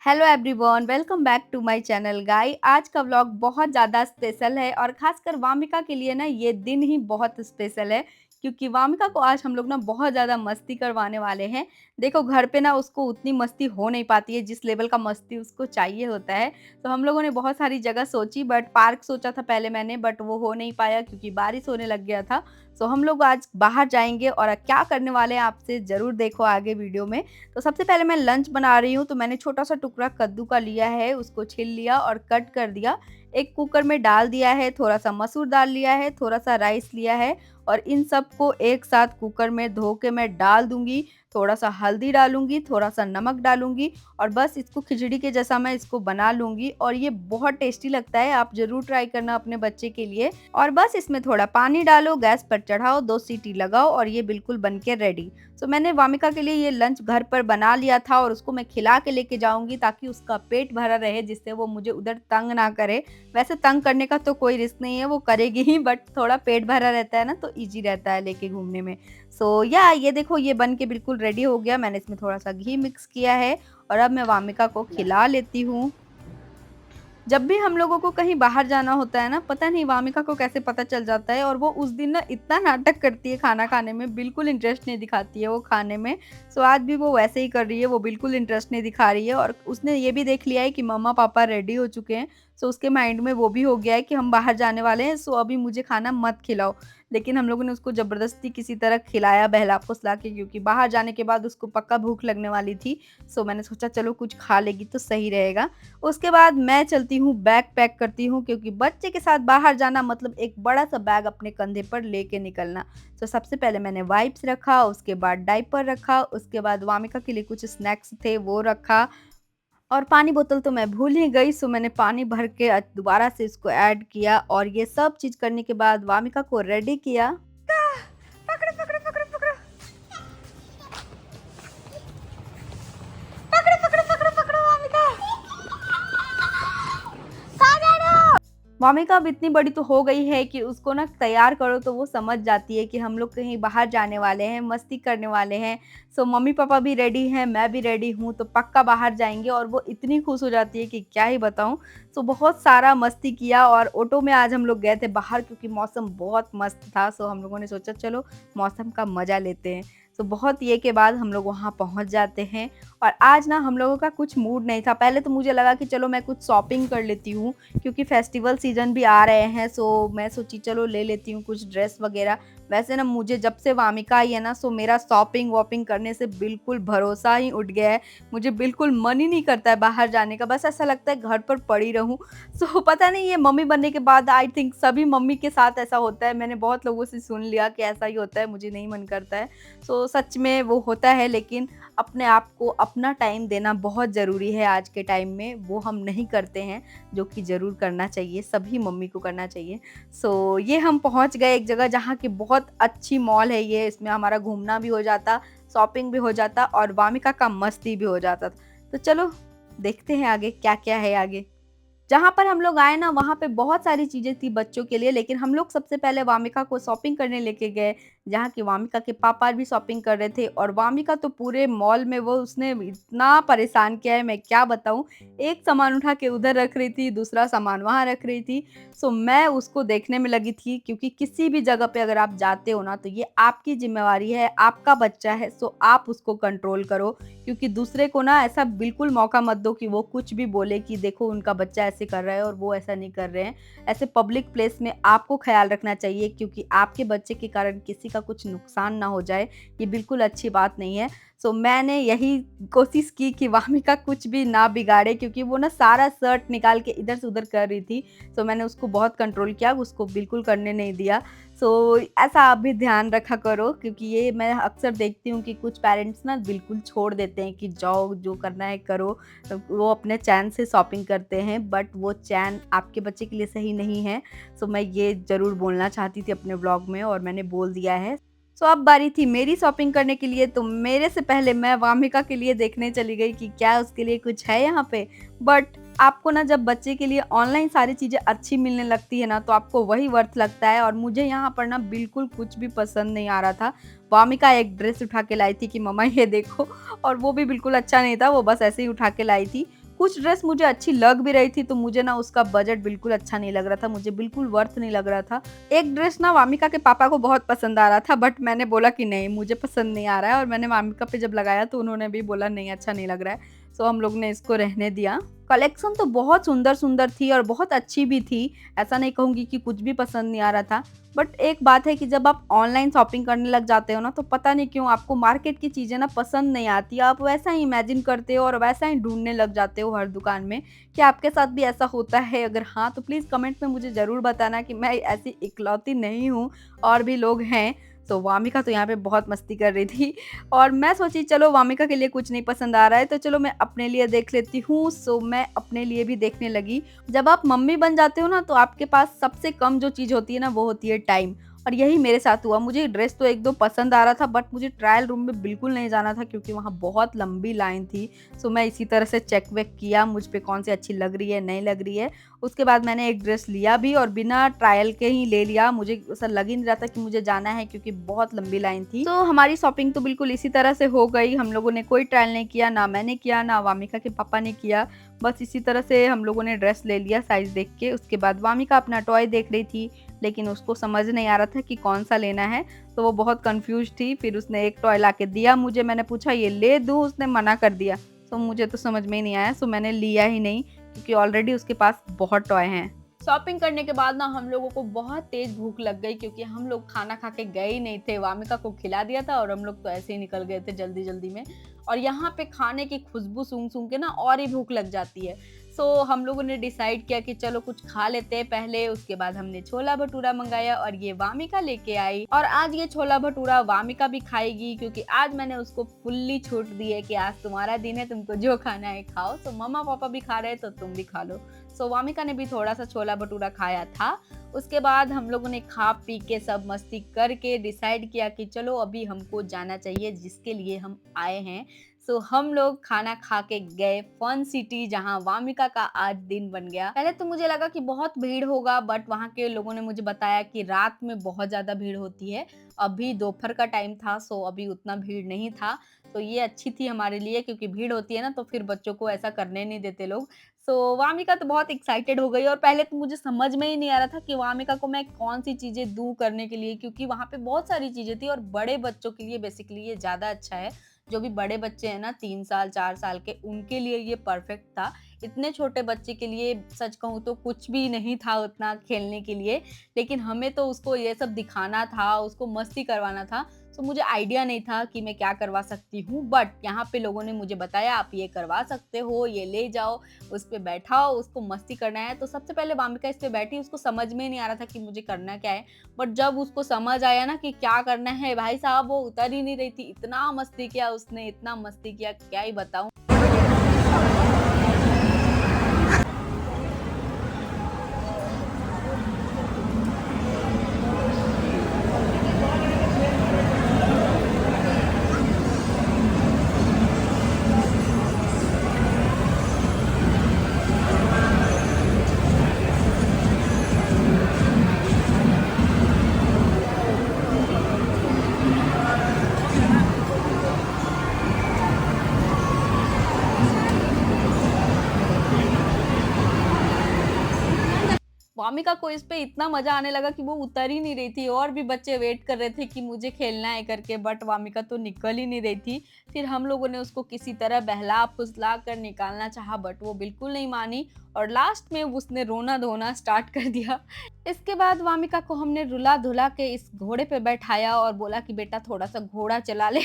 Hello everyone, welcome back to my channel guys. आज का vlog बहुत ज़्यादा स्पेशल है और खासकर वामिका के लिए ना ये दिन ही बहुत स्पेशल है क्योंकि वामिका को आज हम लोग ना बहुत ज़्यादा मस्ती करवाने वाले हैं। देखो घर पे ना उसको उतनी मस्ती हो नहीं पाती है जिस लेवल का मस्ती उसको चाहिए होता है। तो हम लोगों ने बहुत सारी जगह सोची बट पार्क सोचा था पहले मैंने, बट वो हो नहीं पाया क्योंकि बारिश होने लग गया था। सो हम लोग आज बाहर जाएंगे और क्या करने वाले हैं आपसे ज़रूर देखो आगे वीडियो में। तो सबसे पहले मैं लंच बना रही हूँ, तो मैंने छोटा-सा टुकड़ा कद्दू का लिया है, उसको छील लिया और कट कर दिया। एक कुकर में डाल दिया है, थोड़ा-सा मसूर दाल लिया है, थोड़ा-सा राइस लिया है और इन सबको एक साथ कुकर में धो के मैं डाल दूँगी। थोड़ा-सा हल्दी डालूँगी, थोड़ा-सा नमक डालूँगी और बस इसको खिचड़ी के जैसा मैं इसको बना लूँगी और ये बहुत टेस्टी लगता है। आप ज़रूर ट्राई करना अपने बच्चे के लिए। और बस इसमें थोड़ा पानी डालो, गैस पर चढ़ाओ, 2 सीटी लगाओ और ये बिल्कुल बन के रेडी। सो मैंने वामिका के लिए ये लंच घर पर बना लिया था और उसको मैं खिला के लेके जाऊँगी ताकि उसका पेट भरा रहे, जिससे वो मुझे उधर तंग ना करे। वैसे तंग करने का तो कोई रिस्क नहीं है, वो करेगी ही, बट थोड़ा पेट भरा रहता है ना तो ईज़ी रहता है लेके घूमने में। सो या ये देखो ये बन के बिल्कुल रेडी हो गया। मैंने इसमें थोड़ा-सा घी मिक्स किया है और अब मैं वामिका को खिला लेती हूँ। जब भी हम लोगों को कहीं बाहर जाना होता है ना, पता नहीं वामिका को कैसे पता चल जाता है और वो उस दिन ना इतना नाटक करती है खाना खाने में, बिल्कुल इंटरेस्ट नहीं दिखाती है वो खाने में। सो आज भी वो वैसे ही कर रही है, वो बिल्कुल इंटरेस्ट नहीं दिखा रही है और उसने ये भी देख लिया है कि मम्मा-पापा रेडी हो चुके हैं। सो उसके माइंड में वो भी हो गया है कि हम बाहर जाने वाले हैं, सो अभी मुझे खाना मत खिलाओ। लेकिन हम लोगों ने उसको ज़बरदस्ती किसी तरह खिलाया बहला-फुसला के, क्योंकि बाहर जाने के बाद उसको पक्का भूख लगने वाली थी। सो मैंने सोचा चलो कुछ खा लेगी तो सही रहेगा। उसके बाद मैं चलती हूँ, बैग पैक करती हूँ क्योंकि बच्चे के साथ बाहर जाना मतलब एक बड़ा-सा बैग अपने कंधे पर लेके निकलना। तो सबसे पहले मैंने वाइप्स रखा, उसके बाद डायपर रखा, उसके बाद वामिका के लिए कुछ स्नैक्स थे वो रखा और पानी बोतल तो मैं भूल ही गई। सो मैंने पानी भर के दोबारा से इसको ऐड किया और ये सब चीज़ करने के बाद वामिका को रेडी किया। पकड़ो, पकड़ो, पकड़ो, पकड़ो। पकड़ो, पकड़ो, पकड़ो, पकड़ो वामिका। वामिका अब इतनी बड़ी तो हो गई है कि उसको ना तैयार करो तो वो समझ जाती है कि हम लोग कहीं बाहर जाने वाले हैं, मस्ती करने वाले हैं। सो मम्मी-पापा भी रेडी हैं, मैं भी रेडी हूँ, तो पक्का बाहर जाएँगे और वो इतनी खुश हो जाती है कि क्या ही बताऊँ। सो बहुत सारा मस्ती किया और ऑटो में आज हम लोग गए थे बाहर क्योंकि मौसम बहुत मस्त था। सो हम लोगों ने सोचा चलो मौसम का मज़ा लेते हैं। सो बहुत ये के बाद हम लोग वहाँ पहुँच जाते हैं और आज ना हम लोगों का कुछ मूड नहीं था। पहले तो मुझे लगा कि चलो मैं कुछ शॉपिंग कर लेती हूँ क्योंकि फेस्टिवल सीज़न भी आ रहे हैं। सो मैं सोची चलो ले लेती हूँ कुछ ड्रेस वगैरह। वैसे ना मुझे जब से वामिका आई है ना, सो मेरा शॉपिंग-वॉपिंग करने से बिल्कुल भरोसा ही उठ गया है। मुझे बिल्कुल मन ही नहीं करता है बाहर जाने का, बस ऐसा लगता है घर पर पड़ी रहूँ। सो पता नहीं ये मम्मी बनने के बाद आई थिंक सभी मम्मी के साथ ऐसा होता है। मैंने बहुत लोगों से सुन लिया कि ऐसा ही होता है, मुझे नहीं मन करता है। सो सच में वो होता है, लेकिन अपने आप को अपना टाइम देना बहुत ज़रूरी है आज के टाइम में, वो हम नहीं करते हैं, जो कि ज़रूर करना चाहिए, सभी मम्मी को करना चाहिए। सो ये हम पहुँच गए एक जगह जहाँ की बहुत अच्छी मॉल है ये, इसमें हमारा घूमना भी हो जाता, शॉपिंग भी हो जाता और वामिका का मस्ती भी हो जाता। तो चलो देखते हैं आगे क्या-क्या है आगे। जहाँ पर हम लोग आए ना वहाँ पे बहुत सारी चीज़ें थी बच्चों के लिए, लेकिन हम लोग सबसे पहले वामिका को शॉपिंग करने लेके गए, जहाँ की वामिका के पापा भी शॉपिंग कर रहे थे और वामिका तो पूरे मॉल में वो उसने इतना परेशान किया है मैं क्या बताऊँ। एक सामान उठा के उधर रख रही थी, दूसरा सामान वहाँ रख रही थी। सो मैं उसको देखने में लगी थी क्योंकि किसी भी जगह पे अगर आप जाते हो ना तो ये आपकी ज़िम्मेवारी है, आपका बच्चा है, सो आप उसको कंट्रोल करो क्योंकि दूसरे को ना ऐसा बिल्कुल मौका मत दो कि वो कुछ भी बोले कि देखो उनका बच्चा ऐसे कर रहा है और वो ऐसा नहीं कर रहे हैं। ऐसे पब्लिक प्लेस में आपको ख़्याल रखना चाहिए क्योंकि आपके बच्चे के कारण किसी का कुछ नुकसान ना हो जाए, ये बिल्कुल अच्छी बात नहीं है। सो मैंने यही कोशिश की कि वामिका कुछ भी ना बिगाड़े क्योंकि वो ना सारा शर्ट निकाल के इधर से उधर कर रही थी। सो मैंने उसको बहुत कंट्रोल किया, उसको बिल्कुल करने नहीं दिया। सो ऐसा आप भी ध्यान रखा करो क्योंकि ये मैं अक्सर देखती हूँ कि कुछ पेरेंट्स ना बिल्कुल छोड़ देते हैं कि जाओ जो करना है करो। वो अपने चैन से शॉपिंग करते हैं बट वो चैन आपके बच्चे के लिए सही नहीं है। सो मैं ये ज़रूर बोलना चाहती थी अपने व्लॉग में और मैंने बोल दिया है। सो अब बारी थी मेरी शॉपिंग करने के लिए, तो मेरे से पहले मैं वामिका के लिए देखने चली गई कि क्या उसके लिए कुछ है यहाँ पे। बट आपको ना जब बच्चे के लिए ऑनलाइन सारी चीज़ें अच्छी मिलने लगती है ना तो आपको वही वर्थ लगता है और मुझे यहाँ पर ना बिल्कुल कुछ भी पसंद नहीं आ रहा था। वामिका एक ड्रेस उठा के लाई थी कि मम्मा ये देखो और वो भी बिल्कुल अच्छा नहीं था, वो बस ऐसे ही उठा के लाई थी। कुछ ड्रेस मुझे अच्छी लग भी रही थी, तो मुझे ना उसका बजट बिल्कुल अच्छा नहीं लग रहा था, मुझे बिल्कुल वर्थ नहीं लग रहा था। एक ड्रेस ना वामिका के पापा को बहुत पसंद आ रहा था, बट मैंने बोला कि नहीं, मुझे पसंद नहीं आ रहा है, और मैंने वामिका पे जब लगाया तो उन्होंने भी बोला नहीं, अच्छा नहीं लग रहा है। सो हम लोग ने इसको रहने दिया। कलेक्शन तो बहुत सुंदर-सुंदर थी और बहुत अच्छी भी थी, ऐसा नहीं कहूँगी कि कुछ भी पसंद नहीं आ रहा था। बट एक बात है कि जब आप ऑनलाइन शॉपिंग करने लग जाते हो ना, तो पता नहीं क्यों आपको मार्केट की चीज़ें ना पसंद नहीं आती। आप वैसा ही इमेजिन करते हो और वैसा ही ढूँढने लग जाते हो हर दुकान में। क्या आपके साथ भी ऐसा होता है? अगर हाँ, तो प्लीज़ कमेंट में मुझे ज़रूर बताना कि मैं ऐसी इकलौती नहीं हूँ, और भी लोग हैं। तो वामिका तो यहाँ पे बहुत मस्ती कर रही थी, और मैं सोची चलो वामिका के लिए कुछ नहीं पसंद आ रहा है, तो चलो मैं अपने लिए देख लेती हूँ। सो मैं अपने लिए भी देखने लगी। जब आप मम्मी बन जाते हो ना, तो आपके पास सबसे कम जो चीज़ होती है ना, वो होती है टाइम। और यही मेरे साथ हुआ। मुझे ड्रेस तो 1-2 पसंद आ रहा था, बट मुझे ट्रायल रूम में बिल्कुल नहीं जाना था, क्योंकि वहाँ बहुत लंबी लाइन थी। सो मैं इसी तरह से चेक वेक किया मुझ पे कौन सी अच्छी लग रही है, नहीं लग रही है। उसके बाद मैंने एक ड्रेस लिया भी, और बिना ट्रायल के ही ले लिया। मुझे ऐसा लग ही नहीं रहा था कि मुझे जाना है, क्योंकि बहुत लंबी लाइन थी। तो हमारी शॉपिंग तो बिल्कुल इसी तरह से हो गई। हम लोगों ने कोई ट्रायल नहीं किया, ना मैंने किया, ना वामिका के पापा ने किया। बस इसी तरह से हम लोगों ने ड्रेस ले लिया साइज़ देख के। उसके बाद वामिका अपना टॉय देख रही थी, लेकिन उसको समझ नहीं आ रहा था कि कौन-सा लेना है, तो वो बहुत कन्फ्यूज़ थी। फिर उसने एक टॉय लाके दिया मुझे, मैंने पूछा ये ले दूँ? उसने मना कर दिया। तो मुझे तो समझ में ही नहीं आया, सो मैंने लिया ही नहीं, क्योंकि ऑलरेडी उसके पास बहुत टॉय हैं। शॉपिंग करने के बाद ना हम लोगों को बहुत तेज़ भूख लग गई, क्योंकि हम लोग खाना खा के गए ही नहीं थे। वामिका को खिला दिया था और हम लोग तो ऐसे ही निकल गए थे जल्दी-जल्दी में। और यहाँ पे खाने की खुशबू सूँघ-सूँघ के ना और ही भूख लग जाती है। सो हम लोगों ने डिसाइड किया कि चलो कुछ खा लेते हैं पहले। उसके बाद हमने छोला भटूरा मँगाया, और ये वामिका लेके आई, और आज ये छोला भटूरा वामिका भी खाएगी, क्योंकि आज मैंने उसको फुल्ली छूट दी है कि आज तुम्हारा दिन है, तुमको जो खाना है खाओ। तो मम्मा-पापा भी खा रहे हैं, तो तुम भी खा लो। सो वामिका ने भी थोड़ा-सा छोला भटूरा खाया था। उसके बाद हम लोगों ने खा पी के सब मस्ती करके डिसाइड किया कि चलो अभी हमको जाना चाहिए जिसके लिए हम आए हैं। सो हम लोग खाना खा के गए फन सिटी, जहाँ वामिका का आज दिन बन गया। पहले तो मुझे लगा कि बहुत भीड़ होगा, बट वहाँ के लोगों ने मुझे बताया कि रात में बहुत ज़्यादा भीड़ होती है। अभी दोपहर का टाइम था, सो अभी उतना भीड़ नहीं था। तो ये अच्छी थी हमारे लिए, क्योंकि भीड़ होती है ना, तो फिर बच्चों को ऐसा करने नहीं देते लोग। सो वामिका तो बहुत एक्साइटेड हो गई, और पहले तो मुझे समझ में ही नहीं आ रहा था कि वामिका को मैं कौन-सी चीज़ें दूँ करने के लिए, क्योंकि वहाँ पे बहुत सारी चीज़ें थी, और बड़े बच्चों के लिए बेसिकली ये ज़्यादा अच्छा है। जो भी बड़े बच्चे हैं ना 3 साल 4 साल के, उनके लिए ये परफेक्ट था। इतने छोटे बच्चे के लिए सच कहूँ तो कुछ भी नहीं था उतना खेलने के लिए, लेकिन हमें तो उसको ये सब दिखाना था, उसको मस्ती करवाना था। तो मुझे आइडिया नहीं था कि मैं क्या करवा सकती हूँ, बट यहाँ पे लोगों ने मुझे बताया आप ये करवा सकते हो, ये ले जाओ, उस पे बैठाओ, उसको मस्ती करना है। तो सबसे पहले वामिका इस पे बैठी, उसको समझ में नहीं आ रहा था कि मुझे करना क्या है। बट जब उसको समझ आया ना कि क्या करना है, भाई साहब वो उतर ही नहीं रही थी। इतना मस्ती किया उसने, इतना मस्ती किया, क्या ही बताऊँ। वामिका को इस पे इतना मज़ा आने लगा कि वो उतर ही नहीं रही थी, और भी बच्चे वेट कर रहे थे कि मुझे खेलना है करके, बट वामिका तो निकल ही नहीं रही थी। फिर हम लोगों ने उसको किसी तरह बहला-फुसला कर निकालना चाहा, बट वो बिल्कुल नहीं मानी, और लास्ट में उसने रोना-धोना स्टार्ट कर दिया। इसके बाद वामिका को हमने रुला-धुला के इस घोड़े पे बैठाया और बोला कि बेटा थोड़ा-सा घोड़ा चला ले।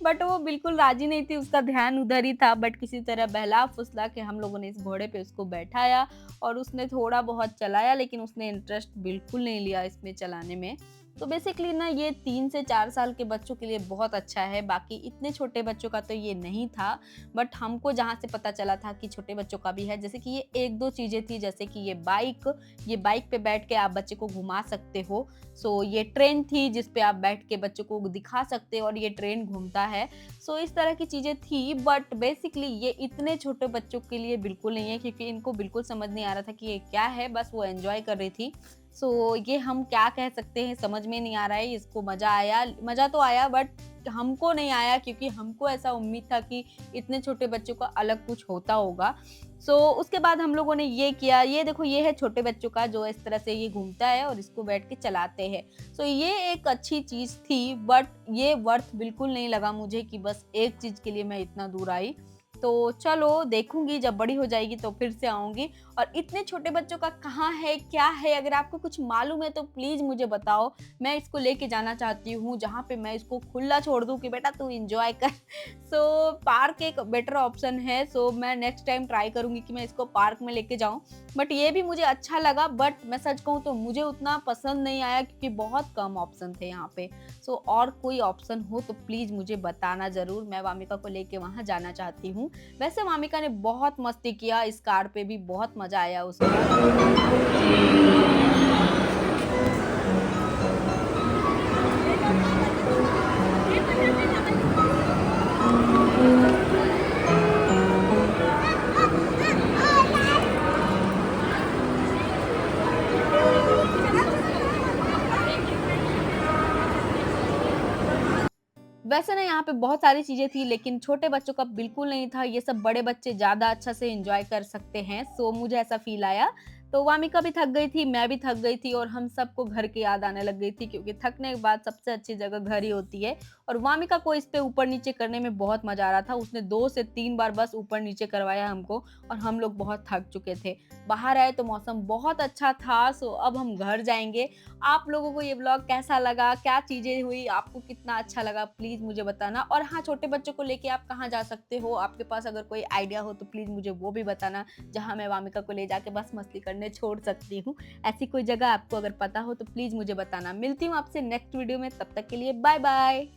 बट वो बिल्कुल राज़ी नहीं थी, उसका ध्यान उधर ही था, बट किसी तरह बहला-फुसला के हम लोगों ने इस घोड़े पे उसको बैठाया, और उसने थोड़ा बहुत चलाया, लेकिन उसने इंटरेस्ट बिल्कुल नहीं लिया इसमें चलाने में। तो बेसिकली ना ये 3 से 4 साल के बच्चों के लिए बहुत अच्छा है, बाकी इतने छोटे बच्चों का तो ये नहीं था। बट हमको जहाँ से पता चला था कि छोटे बच्चों का भी है, जैसे कि ये 1-2 चीज़ें थी, जैसे कि ये बाइक पे बैठ के आप बच्चे को घुमा सकते हो। सो ये ट्रेन थी जिस पे आप बैठ के बच्चों को दिखा सकते हो, और ये ट्रेन घूमता है। सो इस तरह की चीज़ें थी, बट बेसिकली ये इतने छोटे बच्चों के लिए बिल्कुल नहीं है, क्योंकि इनको बिल्कुल समझ नहीं आ रहा था कि ये क्या है, बस वो एन्जॉय कर रही थी। सो ये हम क्या कह सकते हैं समझ में नहीं आ रहा है। इसको मज़ा तो आया बट हमको नहीं आया, क्योंकि हमको ऐसा उम्मीद था कि इतने छोटे बच्चों का अलग कुछ होता होगा। उसके बाद हम लोगों ने ये किया, ये देखो ये है छोटे बच्चों का जो इस तरह से ये घूमता है और इसको बैठ के चलाते हैं। ये एक अच्छी चीज़ थी, बट ये वर्थ बिल्कुल नहीं लगा मुझे कि बस एक चीज़ के लिए मैं इतना दूर आई। तो चलो देखूँगी, जब बड़ी हो जाएगी तो फिर से आऊँगी। और इतने छोटे बच्चों का कहाँ है, क्या है, अगर आपको कुछ मालूम है तो प्लीज़ मुझे बताओ। मैं इसको लेके जाना चाहती हूँ जहाँ पे मैं इसको खुला छोड़ दूँ कि बेटा तू एन्जॉय कर। पार्क एक बेटर ऑप्शन है। मैं नेक्स्ट टाइम ट्राई करूँगी कि मैं इसको पार्क में लेके जाऊँ। बट ये भी मुझे अच्छा लगा, बट मैं सच कहूँ तो मुझे उतना पसंद नहीं आया, क्योंकि बहुत कम ऑप्शन थे यहाँ पे। और कोई ऑप्शन हो तो प्लीज़ मुझे बताना ज़रूर, मैं वामिका को लेके वहाँ जाना चाहती हूँ। वैसे वामिका ने बहुत मस्ती किया, इस कार पे भी बहुत मज़ा आया उसको। वैसे ना यहाँ पे बहुत सारी चीज़ें थी, लेकिन छोटे बच्चों का बिल्कुल नहीं था, ये सब बड़े बच्चे ज़्यादा अच्छा से एन्जॉय कर सकते हैं, मुझे ऐसा फ़ील आया। वामिका भी थक गई थी, मैं भी थक गई थी और हम सबको घर की याद आने लग गई थी, क्योंकि थकने के बाद सबसे अच्छी जगह घर ही होती है। और वामिका को इस पे ऊपर-नीचे करने में बहुत मज़ा आ रहा था, उसने 2 से 3 बार बस ऊपर-नीचे करवाया हमको और हम लोग बहुत थक चुके थे। बाहर आए तो मौसम बहुत अच्छा था, अब हम घर जाएँगे। आप लोगों को ये व्लॉग कैसा लगा? क्या चीज़ें हुई? आपको कितना अच्छा लगा? प्लीज़ मुझे बताना। और हाँ, छोटे बच्चों को लेके आप कहाँ जा सकते हो? आपके पास अगर कोई आइडिया हो तो प्लीज़ मुझे वो भी बताना, जहाँ मैं वामिका को ले जाके बस मस्ती करने छोड़ सकती हूँ। ऐसी कोई जगह आपको अगर पता हो तो प्लीज़ मुझे बताना। मिलती हूँ आपसे नेक्स्ट वीडियो में, तब तक के लिए बाय बाय।